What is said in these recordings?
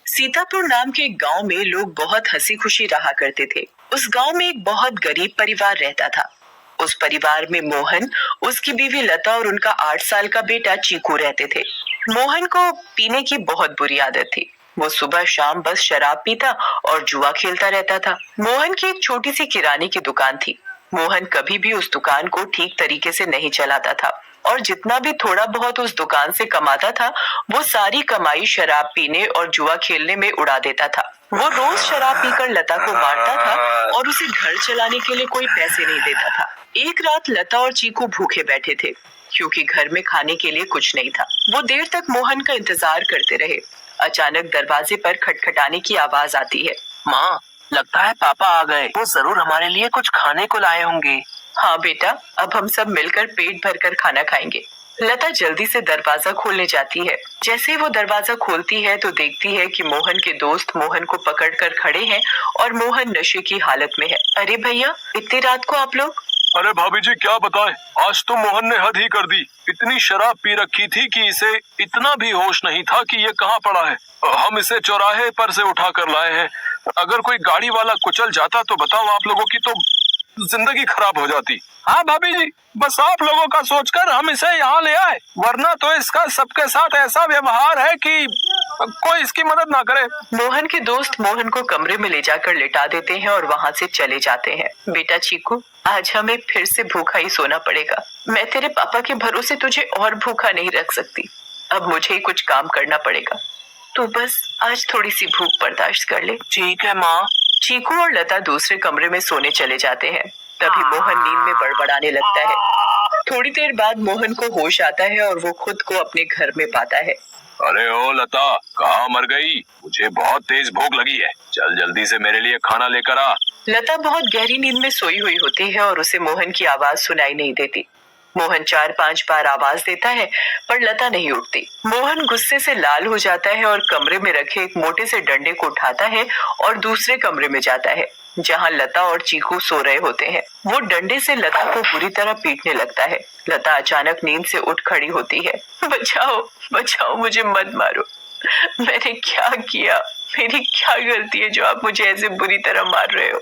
सीतापुर नाम के एक गांव में लोग बहुत हंसी खुशी रहा करते थे। उस गांव में एक बहुत गरीब परिवार रहता था। उस परिवार में मोहन, उसकी बीवी लता और उनका 8 साल का बेटा चीकू रहते थे। मोहन को पीने की बहुत बुरी आदत थी। वो सुबह शाम बस शराब पीता और जुआ खेलता रहता था। मोहन की एक छोटी सी किराने की दुकान थी। मोहन कभी भी उस दुकान को ठीक तरीके से नहीं चलाता था और जितना भी थोड़ा बहुत उस दुकान से कमाता था वो सारी कमाई शराब पीने और जुआ खेलने में उड़ा देता था। वो रोज शराब पीकर लता को मारता था और उसे घर चलाने के लिए कोई पैसे नहीं देता था। एक रात लता और चीकू भूखे बैठे थे क्योंकि घर में खाने के लिए कुछ नहीं था। वो देर तक मोहन का इंतजार करते रहे। अचानक दरवाजे पर खटखटाने की आवाज आती है। माँ, लगता है पापा आ गए। वो जरूर हमारे लिए कुछ खाने को लाए होंगे। हाँ बेटा, अब हम सब मिलकर पेट भरकर खाना खाएंगे। लता जल्दी से दरवाजा खोलने जाती है। जैसे ही वो दरवाजा खोलती है तो देखती है कि मोहन के दोस्त मोहन को पकड़कर खड़े हैं और मोहन नशे की हालत में है। अरे भैया, इतनी रात को आप लोग? अरे भाभी जी, क्या बताएं, आज तो मोहन ने हद ही कर दी। इतनी शराब पी रखी थी कि इसे इतना भी होश नहीं था कि ये कहाँ पड़ा है। हम इसे चौराहे पर से उठा कर लाए हैं। अगर कोई गाड़ी वाला कुचल जाता तो बताओ, आप लोगों की तो जिंदगी खराब हो जाती। हाँ भाभी जी, बस आप लोगों का सोचकर हम इसे यहाँ ले आए, वरना तो इसका सबके साथ ऐसा व्यवहार है कि कोई इसकी मदद ना करे। मोहन के दोस्त मोहन को कमरे में ले जाकर लिटा देते हैं और वहाँ से चले जाते हैं। बेटा चीकू, आज हमें फिर से भूखा ही सोना पड़ेगा। मैं तेरे पापा के भरोसे तुझे और भूखा नहीं रख सकती। अब मुझे ही कुछ काम करना पड़ेगा। तू बस आज थोड़ी सी भूख बर्दाश्त कर ले। ठीक है माँ। चीकू और लता दूसरे कमरे में सोने चले जाते हैं। तभी मोहन नींद में बड़बड़ाने लगता है। थोड़ी देर बाद मोहन को होश आता है और वो खुद को अपने घर में पाता है। अरे ओ लता, कहाँ मर गई? मुझे बहुत तेज भूख लगी है। चल जल्दी से मेरे लिए खाना लेकर आ। लता बहुत गहरी नींद में सोई हुई होती है और उसे मोहन की आवाज सुनाई नहीं देती। मोहन 4-5 बार आवाज देता है पर लता नहीं उठती। मोहन गुस्से से लाल हो जाता है और कमरे में रखे एक मोटे से डंडे को उठाता है और दूसरे कमरे में जाता है जहां लता और चीकू सो रहे होते हैं। वो डंडे से लता को बुरी तरह पीटने लगता है। लता अचानक नींद से उठ खड़ी होती है। बचाओ बचाओ, मुझे मत मारो। मैंने क्या किया? मेरी क्या गलती है जो आप मुझे ऐसे बुरी तरह मार रहे हो?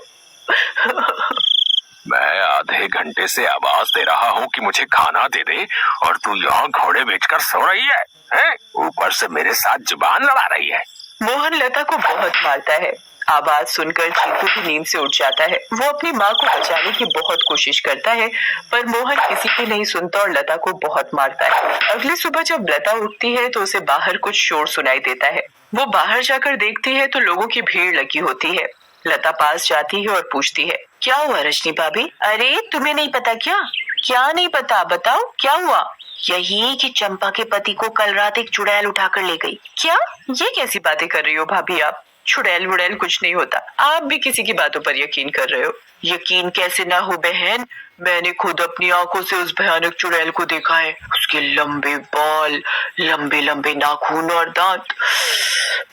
मैं आधे घंटे से आवाज दे रहा हूँ कि मुझे खाना दे दे और तू यहाँ घोड़े बेचकर सो रही है, हैं? ऊपर से मेरे साथ जुबान लड़ा रही है। मोहन लता को बहुत मारता है। आवाज सुनकर चीकू भी नींद से उठ जाता है। वो अपनी माँ को बचाने की बहुत कोशिश करता है पर मोहन किसी की नहीं सुनता और लता को बहुत मारता है। अगली सुबह जब लता उठती है तो उसे बाहर कुछ शोर सुनाई देता है। वो बाहर जाकर देखती है तो लोगों की भीड़ लगी होती है। लता पास जाती है और पूछती है, क्या हुआ रजनी भाभी? अरे तुम्हें नहीं पता क्या? क्या नहीं पता, बताओ क्या हुआ? यही कि चंपा के पति को कल रात एक चुड़ैल उठाकर ले गई। क्या? ये कैसी बातें कर रही हो भाभी आप? चुड़ैल वुड़ैल कुछ नहीं होता। आप भी किसी की बातों पर यकीन कर रहे हो। यकीन कैसे ना हो बहन, मैंने खुद अपनी आंखों से उस भयानक चुड़ैल को देखा है। उसके लंबे बाल, लंबे लंबे नाखून और दांत,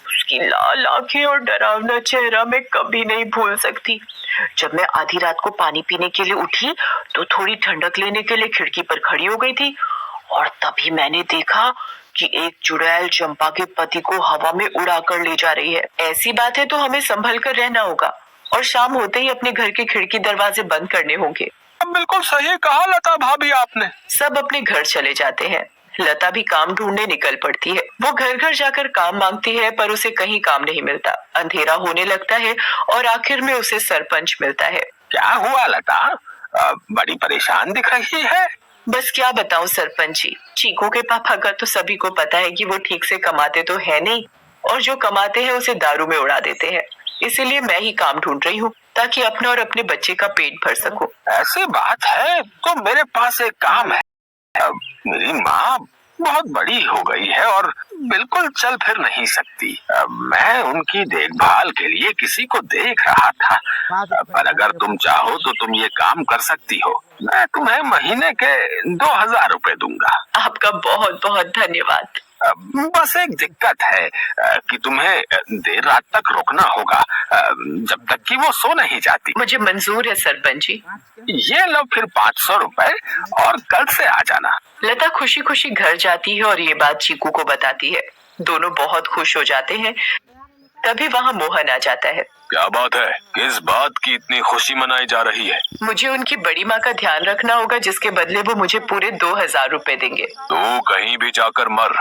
उसकी लाल आंखें और डरावना चेहरा मैं कभी नहीं भूल सकती। जब मैं आधी रात को पानी पीने के लिए उठी तो थोड़ी ठंडक लेने के लिए खिड़की पर खड़ी हो गई थी और तभी मैंने देखा कि एक चुड़ैल चंपा के पति को हवा में उड़ा कर ले जा रही है। ऐसी बात है तो हमें संभल कर रहना होगा और शाम होते ही अपने घर के खिड़की दरवाजे बंद करने होंगे। बिल्कुल सही कहा लता भाभी आपने। सब अपने घर चले जाते हैं। लता भी काम ढूंढने निकल पड़ती है। वो घर घर जाकर काम मांगती है पर उसे कहीं काम नहीं मिलता। अंधेरा होने लगता है और आखिर में उसे सरपंच मिलता है। क्या हुआ लता? बड़ी परेशान दिख रही है। बस क्या बताऊं सरपंच जी, चीकू के पापा का तो सभी को पता है कि वो ठीक से कमाते तो है नहीं और जो कमाते हैं उसे दारू में उड़ा देते हैं। इसीलिए मैं ही काम ढूंढ रही हूँ ताकि अपने और अपने बच्चे का पेट भर सकूं। ऐसी बात है तो मेरे पास एक काम है। मेरी माँ बहुत बड़ी हो गई है और बिल्कुल चल फिर नहीं सकती। मैं उनकी देखभाल के लिए किसी को देख रहा था, पर अगर तुम चाहो तो तुम ये काम कर सकती हो। मैं तुम्हें महीने के 2000 रुपए दूंगा। आपका बहुत बहुत धन्यवाद। बस एक दिक्कत है कि तुम्हें देर रात तक रुकना होगा, जब तक कि वो सो नहीं जाती। मुझे मंजूर है सरपंच जी। ये लो फिर 500 रुपए और कल से आ जाना। लता खुशी खुशी घर जाती है और ये बात चीकू को बताती है। दोनों बहुत खुश हो जाते हैं। तभी वहाँ मोहन आ जाता है। क्या बात है? किस बात की इतनी खुशी मनाई जा रही है? मुझे उनकी बड़ी माँ का ध्यान रखना होगा, जिसके बदले वो मुझे पूरे 2000 रुपए देंगे। तो कहीं भी जाकर मर,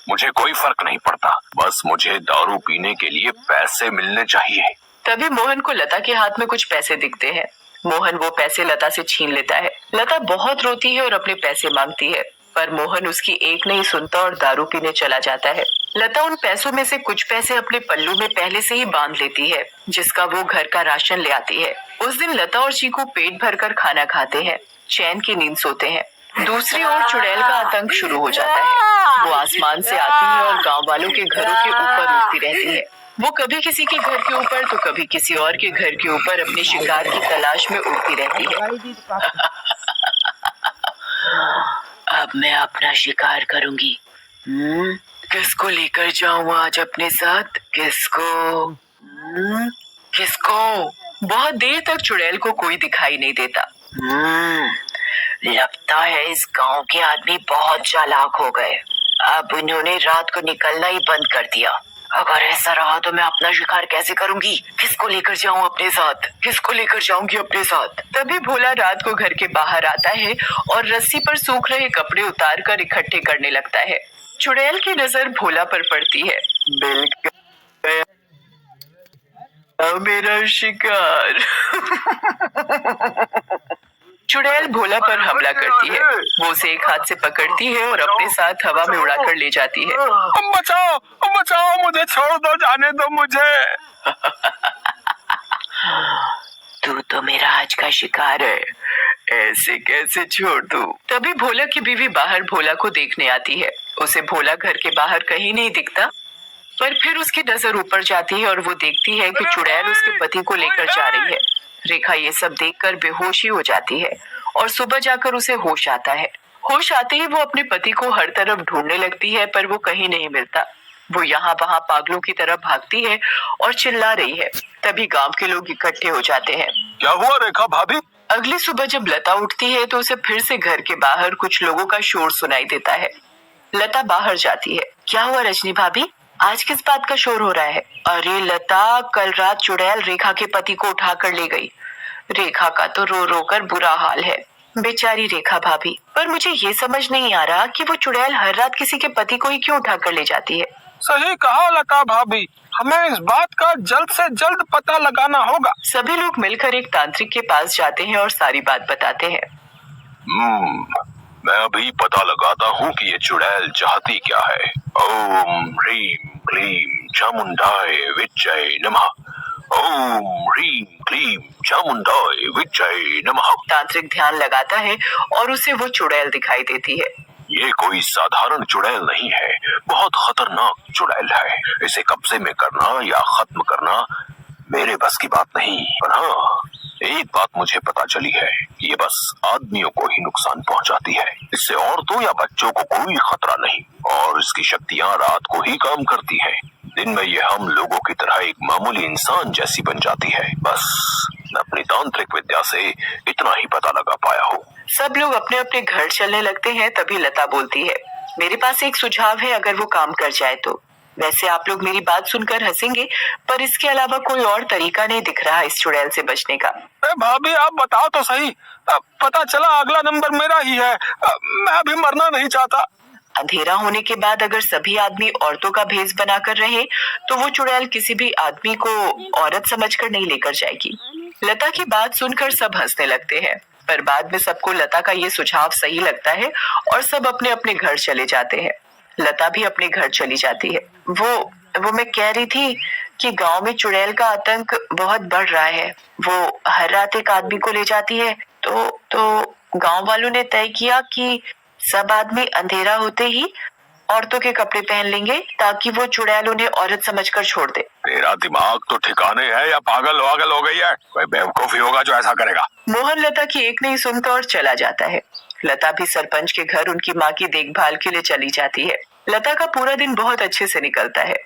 मुझे कोई फर्क नहीं पड़ता, बस मुझे दारू पीने के लिए पैसे मिलने चाहिए। तभी मोहन को लता के हाथ में कुछ पैसे दिखते हैं। मोहन वो पैसे लता से छीन लेता है। लता बहुत रोती है और अपने पैसे मांगती है, पर मोहन उसकी एक नहीं सुनता और दारू पीने चला जाता है। लता उन पैसों में से कुछ पैसे अपने पल्लू में पहले से ही बांध लेती है, जिसका वो घर का राशन ले आती है। उस दिन लता और चीकू पेट भरकर खाना खाते हैं, चैन की नींद सोते हैं। दूसरी ओर चुड़ैल का आतंक शुरू हो जाता है। वो आसमान से आती है और गांव वालों के घरों के ऊपर उड़ती रहती है। वो कभी किसी के घर के ऊपर तो कभी किसी और के घर के ऊपर अपने शिकार की तलाश में उड़ती रहती है। अब मैं अपना शिकार करूंगी। किसको लेकर जाऊं आज अपने साथ? किसको? बहुत देर तक चुड़ैल को कोई दिखाई नहीं देता। लगता है इस गांव के आदमी बहुत चालाक हो गए। अब इन्होंने रात को निकलना ही बंद कर दिया। अगर ऐसा रहा तो मैं अपना शिकार कैसे करूंगी? किसको लेकर जाऊं अपने साथ? किसको लेकर जाऊंगी अपने साथ? तभी भोला रात को घर के बाहर आता है और रस्सी पर सूख रहे कपड़े उतार कर इकट्ठे करने लगता है। चुड़ैल की नजर भोला पर पड़ती है। मेरा शिकार। चुड़ैल भोला पर हमला करती है। वो उसे एक हाथ से पकड़ती है और अपने साथ हवा में उड़ाकर ले जाती है। बचाओ बचाओ, मुझे छोड़ दो, जाने दो मुझे। तू तो मेरा आज का शिकार है, ऐसे कैसे छोड़ दूं? तभी भोला की बीवी बाहर भोला को देखने आती है। उसे भोला घर के बाहर कहीं नहीं दिखता, पर फिर उसकी नजर ऊपर जाती है और वो देखती है कि चुड़ैल उसके पति को लेकर जा रही है। रेखा ये सब देखकर बेहोश ही हो जाती है और सुबह जाकर उसे होश आता है। होश आते ही वो अपने पति को हर तरफ ढूंढने लगती है, पर वो कहीं नहीं मिलता। वो यहाँ वहाँ पागलों की तरह भागती है और चिल्ला रही है। तभी गांव के लोग इकट्ठे हो जाते हैं। क्या हुआ रेखा भाभी? अगली सुबह जब लता उठती है तो उसे फिर से घर के बाहर कुछ लोगों का शोर सुनाई देता है। लता बाहर जाती है। क्या हुआ रजनी भाभी, आज किस बात का शोर हो रहा है? अरे लता, कल रात चुड़ैल रेखा के पति को उठा कर ले गई। रेखा का तो रो रो कर बुरा हाल है। बेचारी रेखा भाभी। पर मुझे ये समझ नहीं आ रहा कि वो चुड़ैल हर रात किसी के पति को ही क्यों उठा कर ले जाती है। सही कहा लता भाभी, हमें इस बात का जल्द से जल्द पता लगाना होगा। सभी लोग मिलकर एक तांत्रिक के पास जाते हैं और सारी बात बताते हैं। मैं अभी पता लगाता हूँ कि ये चुड़ैल चाहती क्या है। ओम ह्रीम क्लीम चामुंडाय विच्चय नमः। ओम ह्रीम क्लीम चामुंडाय विच्चय नमः। तांत्रिक ध्यान लगाता है और उसे वो चुड़ैल दिखाई देती है। ये कोई साधारण चुड़ैल नहीं है, बहुत खतरनाक चुड़ैल है। इसे कब्जे में करना या खत्म करना मेरे बस की बात नहीं। पर हाँ, एक बात मुझे पता चली है, ये बस आदमियों को ही नुकसान पहुंचाती है। इससे औरतों या बच्चों को कोई खतरा नहीं और इसकी शक्तियां रात को ही काम करती है। दिन में ये हम लोगों की तरह एक मामूली इंसान जैसी बन जाती है। बस मैं अपनी तांत्रिक विद्या से इतना ही पता लगा पाया हूँ। सब लोग अपने अपने घर चलने लगते हैं। तभी लता बोलती है, मेरे पास एक सुझाव है, अगर वो काम कर जाए तो। वैसे आप लोग मेरी बात सुनकर हंसेंगे, पर इसके अलावा कोई और तरीका नहीं दिख रहा इस चुड़ैल से बचने का। भाभी आप बताओ तो सही, पता चला अगला नंबर मेरा ही है। मैं अभी मरना नहीं चाहता। अंधेरा होने के बाद अगर सभी आदमी औरतों का भेष बनाकर रहे तो वो चुड़ैल किसी भी आदमी को औरत समझकर नहीं लेकर जाएगी। लता की बात सुनकर सब हंसने लगते हैं, पर बाद में सबको लता का ये सुझाव सही लगता है और सब अपने अपने घर चले जाते हैं। लता भी अपने घर चली जाती है। वो मैं कह रही थी कि गांव में चुड़ैल का आतंक बहुत बढ़ रहा है। वो हर रात एक आदमी को ले जाती है। तो गांव वालों ने तय किया कि सब आदमी अंधेरा होते ही औरतों के कपड़े पहन लेंगे ताकि वो चुड़ैल उन्हें औरत समझकर छोड़ दे। तेरा दिमाग तो ठिकाने है या पागल हो गई है? कोई बेवकूफ ही होगा जो ऐसा करेगा। मोहन लता की एक नहीं सुनता और चला जाता है। लता भी सरपंच के घर उनकी माँ की देखभाल के लिए चली जाती है। लता का पूरा दिन बहुत अच्छे से निकलता है।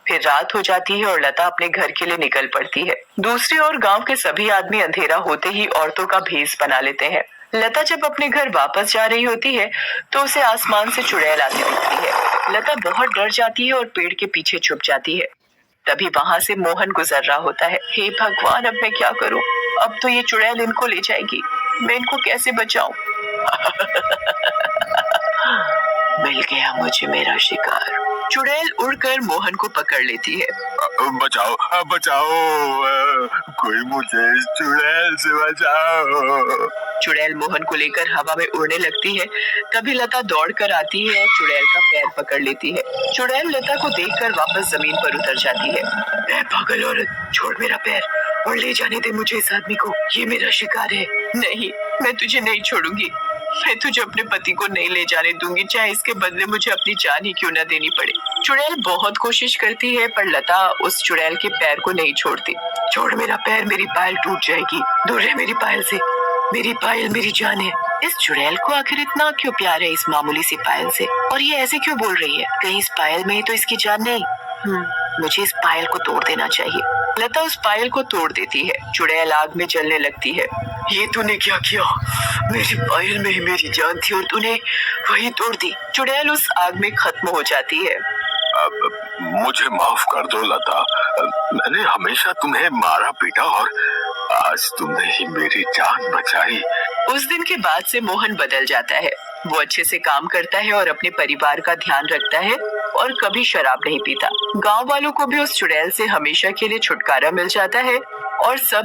फिर रात हो जाती है और लता अपने घर के लिए निकल पड़ती है। दूसरी ओर गांव के सभी आदमी अंधेरा होते ही औरतों का भेष बना लेते हैं। लता जब अपने घर वापस जा रही होती है तो उसे आसमान से चुड़ैल आती दिखती है। लता बहुत डर जाती है और पेड़ के पीछे छुप जाती है। तभी वहां से मोहन गुजर रहा होता है। हे भगवान, अब मैं क्या करूं? अब तो ये चुड़ैल इनको ले जाएगी। मैं इनको कैसे बचाऊं? मिल गया मुझे मेरा शिकार। चुड़ैल उड़कर मोहन को पकड़ लेती है। बचाओ बचाओ, कोई मुझे इस चुड़ैल से बचाओ। चुड़ैल मोहन को लेकर हवा में उड़ने लगती है। तभी लता दौड़कर आती है और चुड़ैल का पैर पकड़ लेती है। चुड़ैल लता को देखकर वापस जमीन पर उतर जाती है। ए पागल औरत, छोड़ मेरा पैर और ले जाने दे मुझे इस आदमी को। ये मेरा शिकार है। नहीं, मैं तुझे नहीं छोड़ूंगी। मैं तुझे अपने पति को नहीं ले जाने दूंगी, चाहे इसके बदले मुझे अपनी जान ही क्यों न देनी पड़े। चुड़ैल बहुत कोशिश करती है पर लता उस चुड़ैल के पैर को नहीं छोड़ती। छोड़ मेरा पैर, मेरी पायल टूट जाएगी। दूर रह मेरी पायल से। मेरी पायल मेरी जान है। इस चुड़ैल को आखिर इतना क्यों प्यार है इस मामूली सी पायल से? और ये ऐसे क्यों बोल रही है? कहीं इस पायल में ही तो इसकी जान नहीं? मुझे इस पायल को तोड़ देना चाहिए। लता उस पायल को तोड़ देती है। चुड़ैल आग में जलने लगती है। ये तूने क्या किया? मेरी पायल में ही मेरी जान थी और तूने वही तोड़ दी। चुड़ैल उस आग में खत्म हो जाती है। मुझे माफ कर दो लता, मैंने हमेशा तुम्हें मारा पीटा और आज तुमने ही मेरी जान बचाई। उस दिन के बाद से मोहन बदल जाता है। वो अच्छे से काम करता है और अपने परिवार का ध्यान रखता है और कभी शराब नहीं पीता। गांव वालों को भी उस चुड़ैल से हमेशा के लिए छुटकारा मिल जाता है और सब